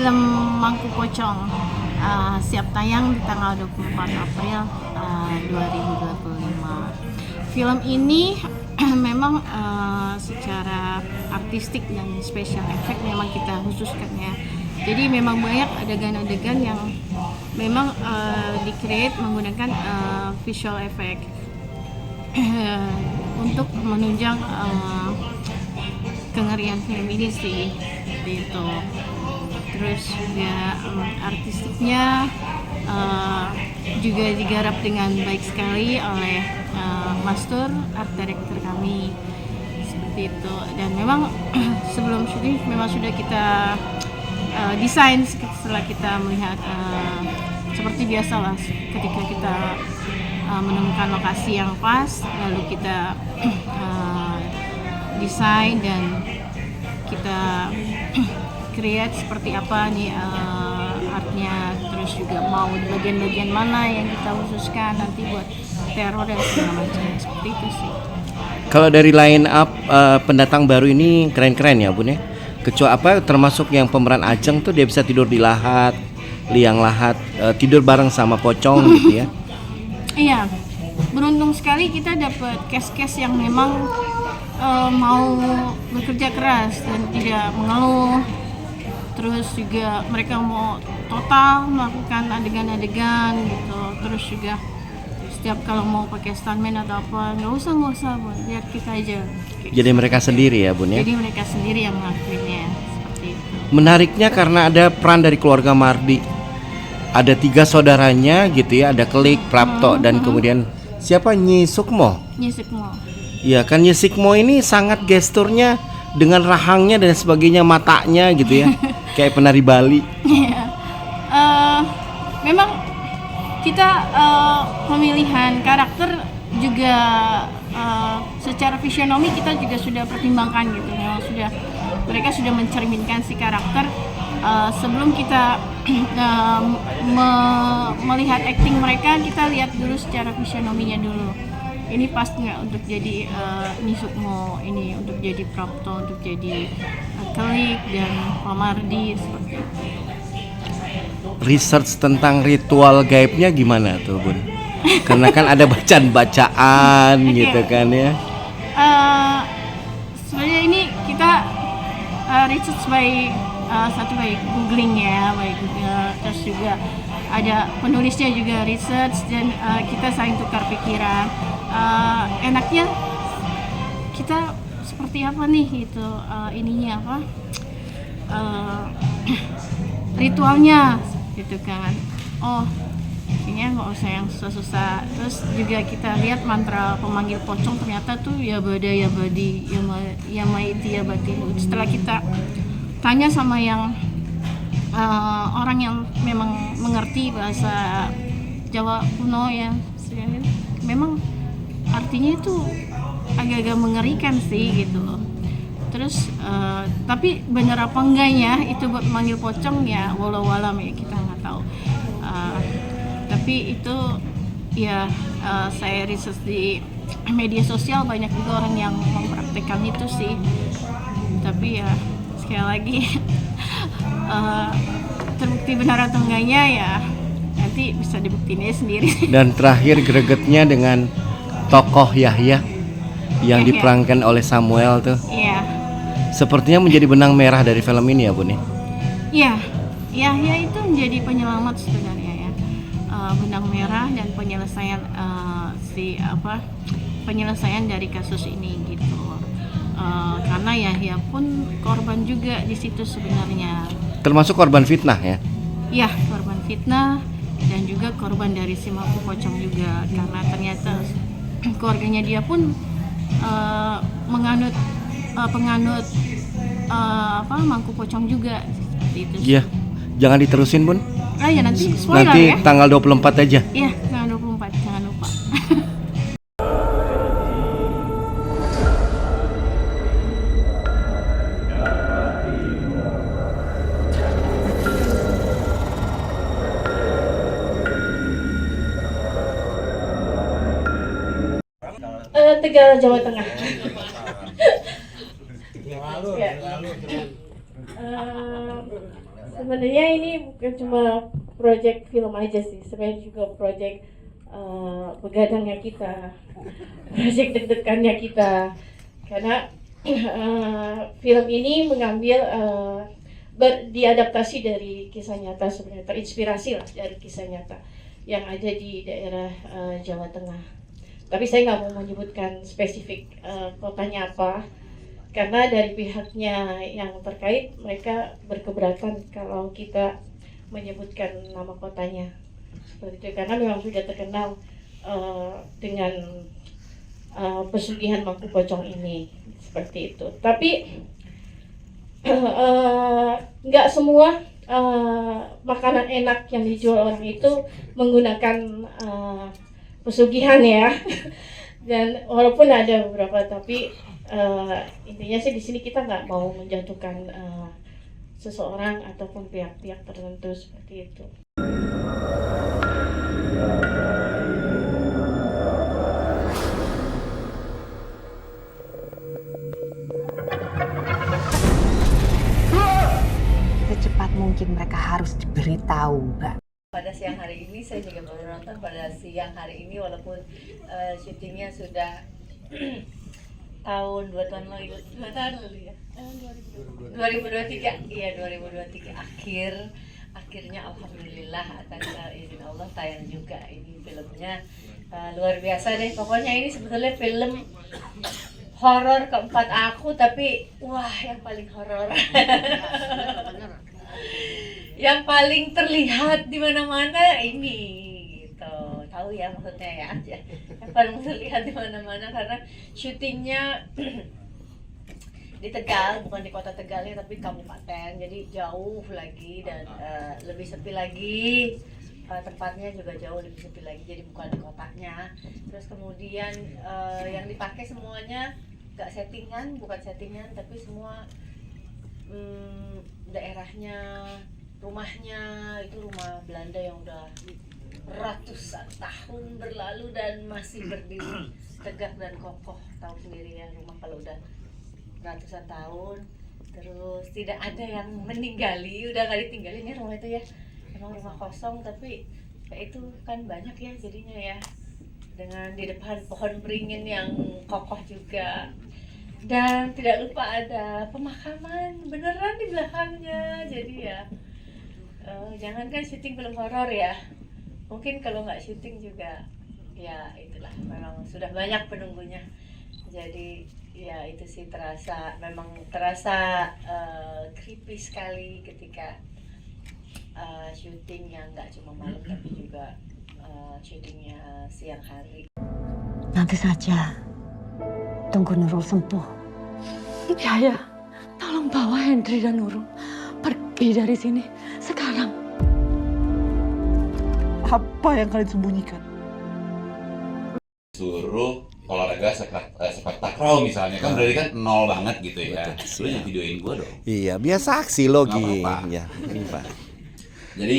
film Mangku Pocong siap tayang di tanggal 24 April 2025. Film ini memang secara artistik dan special effect memang kita khususkan ya. Jadi memang banyak adegan-adegan yang memang di-create menggunakan visual effect untuk menunjang kengerian film ini sih gitu. Terus juga artistiknya juga digarap dengan baik sekali oleh Mastur, art director kami seperti itu. Dan memang sebelum syuting memang sudah kita desain setelah kita melihat seperti biasa lah ketika kita menemukan lokasi yang pas, lalu kita desain dan kita create seperti apa nih artnya, terus juga mau bagian-bagian mana yang kita khususkan nanti buat teror dan segala macam seperti itu sih. Kalau dari line up pendatang baru ini keren-keren ya Bun ya. Kecuali termasuk yang pemeran Ajeng tuh dia bisa tidur di lahat, liang lahat, tidur bareng sama pocong gitu ya. Iya, beruntung sekali kita dapat case-case yang memang mau bekerja keras dan tidak mengeluh. Terus juga mereka mau total melakukan adegan-adegan gitu. Terus juga setiap kalau mau pakai stuntman atau apa, nggak usah Bun, biar kita aja. Jadi mereka sendiri ya Bun ya. Jadi mereka sendiri yang ngelakuinnya seperti itu. Menariknya karena ada peran dari keluarga Mardi. Ada 3 saudaranya gitu ya, ada Kelik, Prapto dan kemudian siapa Nyi Sukmo. Nyi Sukmo. Iya kan Nyi Sukmo ini sangat gesturnya dengan rahangnya dan sebagainya, matanya gitu ya. Kayak penari Bali. Iya. Memang kita pemilihan karakter juga secara fisionomi kita juga sudah pertimbangkan gitu. Memang mereka sudah mencerminkan si karakter sebelum kita melihat acting mereka, kita lihat dulu secara fisionominya dulu. Ini pas nggak untuk jadi Nyi Sukmo, ini untuk jadi Prapto, untuk jadi Kelik dan Pak Mardi seperti itu. Research tentang ritual gaibnya gimana tuh Bun? Karena kan ada bacaan-bacaan gitu kan ya. Sebenarnya ini kita research by googling ya, by Google. Terus juga ada penulisnya juga research dan kita saling tukar pikiran. Enaknya kita seperti apa nih gitu, ininya apa ritualnya gitu kan. Oh kayaknya nggak usah yang susah-susah. Terus juga kita lihat mantra pemanggil pocong ternyata tuh ya bada ya badi ya maiti ya bati. Setelah kita tanya sama yang orang yang memang mengerti bahasa Jawa kuno ya, memang artinya itu agak-agak mengerikan sih gitu loh. Terus tapi bener apa enggaknya itu buat manggil pocong ya walau alam ya, kita nggak tahu. Tapi itu ya saya research di media sosial, banyak juga orang yang mempraktekkan itu sih. Tapi ya sekali lagi terbukti benar atau enggaknya ya nanti bisa dibuktiin aja sendiri. Dan terakhir gregetnya dengan tokoh Yahya yang diperankan oleh Samuel tuh. Iya. Sepertinya menjadi benang merah dari film ini ya Bun ya. Iya. Yahya itu menjadi penyelamat sebenarnya ya. Benang merah dan penyelesaian penyelesaian dari kasus ini gitu. Karena Yahya pun korban juga di situ sebenarnya. Termasuk korban fitnah ya? Iya, korban fitnah dan juga korban dari si Mangku Pocong juga, karena ternyata keluarganya dia pun penganut Mangku Pocong juga seperti itu. Iya. Jangan diterusin Bun. Ya nanti spoiler Nanti ya. tanggal 24 aja. Iya, tanggal 24 jangan lupa. Tegal, Jawa Tengah. Sebenarnya ini bukan cuma proyek film aja sih, sebenarnya juga proyek begadangnya kita, proyek deg-degannya kita. Karena film ini mengambil diadaptasi dari kisah nyata, sebenarnya terinspirasi lah dari kisah nyata yang ada di daerah Jawa Tengah. Tapi saya nggak mau menyebutkan spesifik kotanya apa, karena dari pihaknya yang terkait mereka berkeberatan kalau kita menyebutkan nama kotanya seperti itu, karena memang sudah terkenal dengan pesugihan Mangku Pocong ini seperti itu. Tapi nggak semua makanan enak yang dijual orang itu menggunakan pesugihan ya. Dan walaupun ada beberapa, tapi intinya sih di sini kita nggak mau menjatuhkan seseorang ataupun pihak-pihak tertentu seperti itu. Secepat mungkin mereka harus diberitahu, Mbak. Pada siang hari ini saya juga baru nonton pada siang hari ini, walaupun syutingnya sudah tahun 2 tahun lalu ya, 2023, iya 2023 akhirnya alhamdulillah atas izin Allah tayang juga ini filmnya. Luar biasa deh, pokoknya ini sebetulnya film horor keempat aku, tapi wah yang paling horor. Yang paling terlihat di mana-mana ini gitu. Tahu ya maksudnya ya. Yang paling terlihat di mana-mana karena syutingnya di Tegal, bukan di kota Tegalnya tapi kabupaten. Jadi jauh lagi dan lebih sepi lagi. Tempatnya juga jauh lebih sepi lagi, jadi bukan di kotanya. Terus kemudian yang dipakai semuanya bukan settingan tapi semua daerahnya, rumahnya itu rumah Belanda yang udah ratusan tahun berlalu dan masih berdiri tegak dan kokoh. Tahu sendiri ya, rumah kalau udah ratusan tahun terus tidak ada yang meninggali, udah gak ditinggalin ya rumah itu ya. Emang rumah kosong tapi kayak itu kan banyak ya jadinya ya, dengan di depan pohon beringin yang kokoh juga. Dan tidak lupa ada pemakaman beneran di belakangnya. Jadi ya jangankan syuting film horor ya, mungkin kalau nggak syuting juga ya itulah, memang sudah banyak penunggunya. Jadi ya itu sih memang terasa creepy sekali ketika syuting yang nggak cuma malam tapi juga syutingnya siang hari. Nanti saja. Tunggu Nurul sembuh. Ya, tolong bawa Hendri dan Nurul pergi dari sini sekarang. Apa yang kalian sembunyikan? Suruh olahraga sepak takraw misalnya, kan berarti kan nol banget gitu ya. Lu yang videoin gua dong. Iya, biasa aksi logi. Nggak apa-apa. Ya, ini Pak. Jadi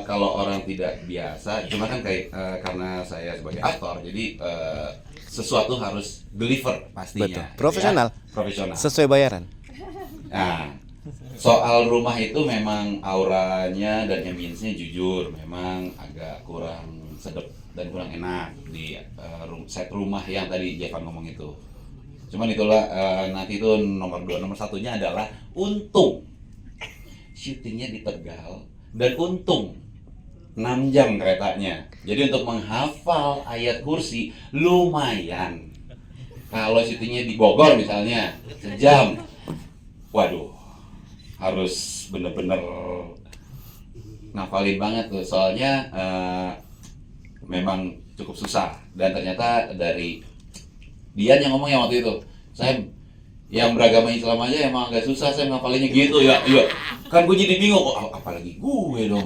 kalau orang tidak biasa, cuma kan kayak karena saya sebagai aktor, jadi sesuatu harus deliver pastinya. Betul. Profesional. Ya, profesional. Sesuai bayaran. Nah, soal rumah itu memang auranya dan ambience-nya jujur memang agak kurang sedap dan kurang enak di set rumah yang tadi Jevan ngomong itu. Cuman itulah nanti itu nomor 2, nomor satunya adalah untung syutingnya di Tegal dan untung 6 jam keretanya. Jadi untuk menghafal ayat kursi lumayan. Kalau syutingnya di Bogor misalnya sejam, waduh, harus bener-bener ngafalin banget tuh. Soalnya memang cukup susah. Dan ternyata dari Dian yang ngomong yang waktu itu, saya yang beragama Islam aja emang agak susah saya ngafalinnya gitu ya. Iya. Kan gue jadi bingung, apalagi gue dong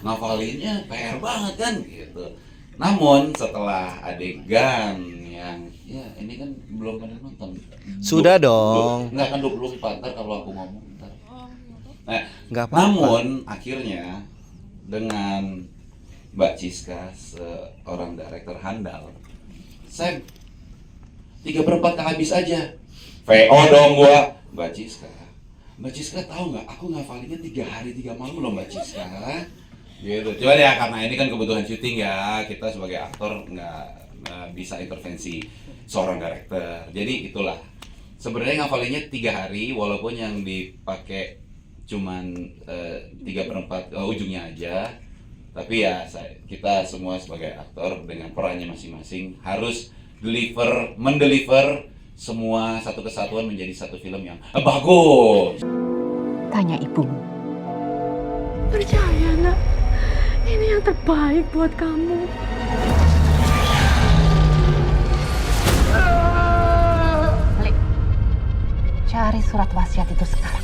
ngafalinnya PR banget kan gitu. Namun setelah adegan yang ya ini kan belum pernah nonton. Sudah dong. Enggak kan 24 ntar kalau aku ngomong ntar. Nah, Nggak apa-apa. namun akhirnya dengan Mbak Ciska seorang director handal, saya 3/4 habis aja. VO dong gua, Mbak Ciska. Mbak Ciska tahu nggak? Aku ngafalinnya 3 hari 3 malam loh Mbak Ciska. Gitu. Cuman ya karena ini kan kebutuhan syuting ya, kita sebagai aktor nggak bisa intervensi seorang director. Jadi itulah. Sebenarnya ngafalinnya 3 hari, walaupun yang dipakai cuman 3/4 ujungnya aja. Tapi ya kita semua sebagai aktor dengan perannya masing-masing harus mendeliver semua satu kesatuan menjadi satu film yang bagus. Tanya ibumu. Percaya nak, ini yang terbaik buat kamu. Balik. Cari surat wasiat itu sekarang.